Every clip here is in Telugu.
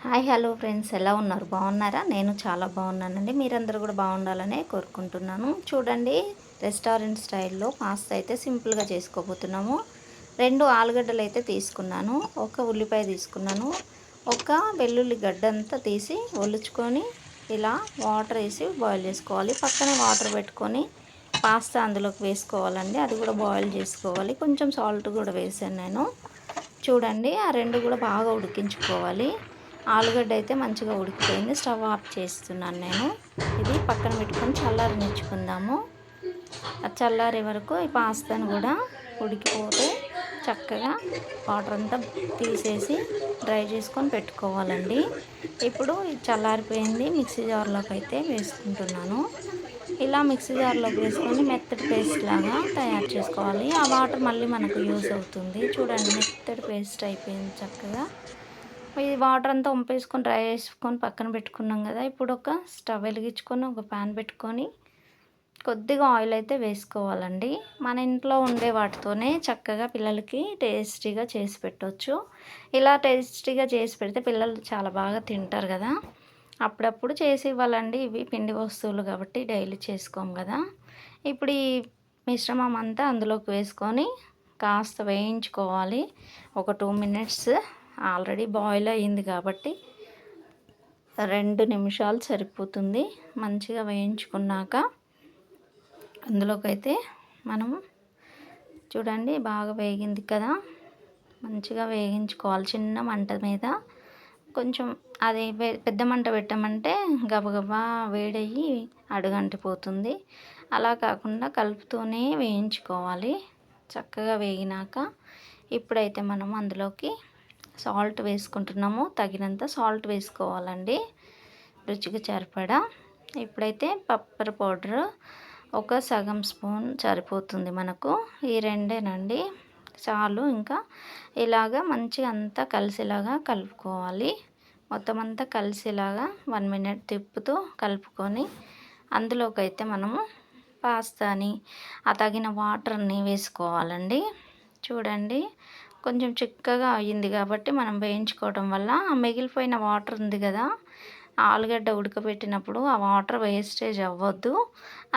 హాయ్ హలో ఫ్రెండ్స్, ఎలా ఉన్నారు? బాగున్నారా? నేను చాలా బాగున్నానండి. మీరందరూ కూడా బాగుండాలనే కోరుకుంటున్నాను. చూడండి, రెస్టారెంట్ స్టైల్లో పాస్తా అయితే సింపుల్గా చేసుకోబోతున్నాము. 2 ఆలుగడ్డలు అయితే తీసుకున్నాను, ఒక ఉల్లిపాయ తీసుకున్నాను, ఒక వెల్లుల్లి గడ్డంతా తీసి ఒలుచుకొని ఇలా వాటర్ వేసి బాయిల్ చేసుకోవాలి. పక్కనే వాటర్ పెట్టుకొని పాస్తా అందులోకి వేసుకోవాలండి. అది కూడా బాయిల్ చేసుకోవాలి. కొంచెం సాల్ట్ కూడా వేసాను నేను. చూడండి, ఆ 2 కూడా బాగా ఉడికించుకోవాలి. ఆలుగడ్డ అయితే మంచిగా ఉడికిపోయింది. స్టవ్ ఆఫ్ చేస్తున్నాను నేను. ఇది పక్కన పెట్టుకొని చల్లారనిచ్చుకుందాము. అది చల్లారే వరకు ఈ పాస్తాను కూడా ఉడికిపోతే చక్కగా వాటర్ అంతా తీసేసి డ్రై చేసుకొని పెట్టుకోవాలండి. ఇప్పుడు ఇది చల్లారిపోయింది. మిక్సీ జార్లోకి అయితే వేసుకుంటున్నాను. ఇలా మిక్సీ జార్లోకి వేసుకొని మెత్తటి పేస్ట్ లాగా తయారు చేసుకోవాలి. ఆ వాటర్ మళ్ళీ మనకు యూజ్ అవుతుంది. చూడండి, మెత్తటి పేస్ట్ అయిపోయింది చక్కగా. ఈ వాటర్ అంతా వంపేసుకొని డ్రై చేసుకొని పక్కన పెట్టుకున్నాం కదా. ఇప్పుడు ఒక స్టవ్ వెలిగించుకొని ఒక ప్యాన్ పెట్టుకొని కొద్దిగా ఆయిల్ అయితే వేసుకోవాలండి. మన ఇంట్లో ఉండే వాటితోనే చక్కగా పిల్లలకి టేస్టీగా చేసి పెట్టవచ్చు. ఇలా టేస్టీగా చేసి పెడితే పిల్లలు చాలా బాగా తింటారు కదా. అప్పుడప్పుడు చేసి ఇవ్వాలండి. ఇవి పిండి వస్తువులు కాబట్టి డైలీ చేసుకోము కదా. ఇప్పుడు ఈ మిశ్రమం అంతా అందులోకి వేసుకొని కాస్త వేయించుకోవాలి. ఒక 2 మినిట్స్. ఆల్రెడీ బాయిల్ అయ్యింది కాబట్టి 2 నిమిషాలు సరిపోతుంది. మంచిగా వేయించుకున్నాక అందులోకైతే మనము చూడండి, బాగా వేగింది కదా. మంచిగా వేగించుకోవాలి చిన్న మంట మీద. కొంచెం అది పెద్ద మంట పెట్టామంటే గబగబా వేడయ్యి అడుగంటిపోతుంది. అలా కాకుండా కలుపుతూనే వేయించుకోవాలి. చక్కగా వేగినాక ఇప్పుడైతే మనం అందులోకి సాల్ట్ వేసుకుంటున్నాము. తగినంత సాల్ట్ వేసుకోవాలండి, రుచికి సరిపడా. ఇప్పుడైతే పెప్పర్ పౌడర్ ఒక సగం స్పూన్ సరిపోతుంది మనకు. ఈ రెండేనండి, చాలు. ఇంకా ఇలాగా మంచిగా అంతా కలిసేలాగా కలుపుకోవాలి. మొత్తం అంతా కలిసేలాగా 1 మినిట్ తిప్పుతూ కలుపుకొని అందులోకైతే మనము పాస్తాని ఆ తగిన వాటర్ని వేసుకోవాలండి. చూడండి, కొంచెం చిక్కగా అయ్యింది కాబట్టి మనం వేయించుకోవడం వల్ల ఆ మిగిలిపోయిన వాటర్ ఉంది కదా, ఆలుగడ్డ ఉడకబెట్టినప్పుడు ఆ వాటర్ వేస్టేజ్ అవ్వద్దు.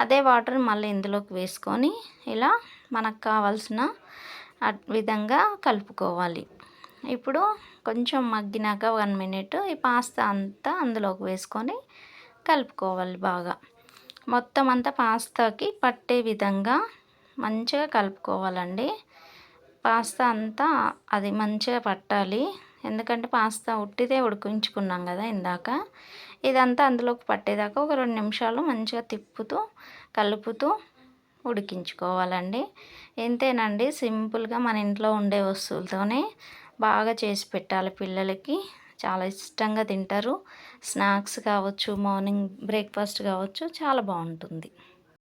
అదే వాటర్ మళ్ళీ ఇందులోకి వేసుకొని ఇలా మనకు కావాల్సిన విధంగా కలుపుకోవాలి. ఇప్పుడు కొంచెం మగ్గినాక 1 మినిట్ ఈ పాస్తా అంతా అందులోకి వేసుకొని కలుపుకోవాలి బాగా. మొత్తం అంతా పాస్తాకి పట్టే విధంగా మంచిగా కలుపుకోవాలండి. పాస్తా అంతా అది మంచిగా పట్టాలి. ఎందుకంటే పాస్తా ఉట్టిదే ఉడికించుకున్నాం కదా ఇందాక. ఇదంతా అందులోకి పట్టేదాకా ఒక 2 నిమిషాలు మంచిగా తిప్పుతూ కలుపుతూ ఉడికించుకోవాలండి. ఇంతేనండి, సింపుల్గా మన ఇంట్లో ఉండే వస్తువులతోనే బాగా చేసి పెట్టాలి. పిల్లలకి చాలా ఇష్టంగా తింటారు. స్నాక్స్ కావచ్చు, మార్నింగ్ బ్రేక్ఫాస్ట్ కావచ్చు, చాలా బాగుంటుంది.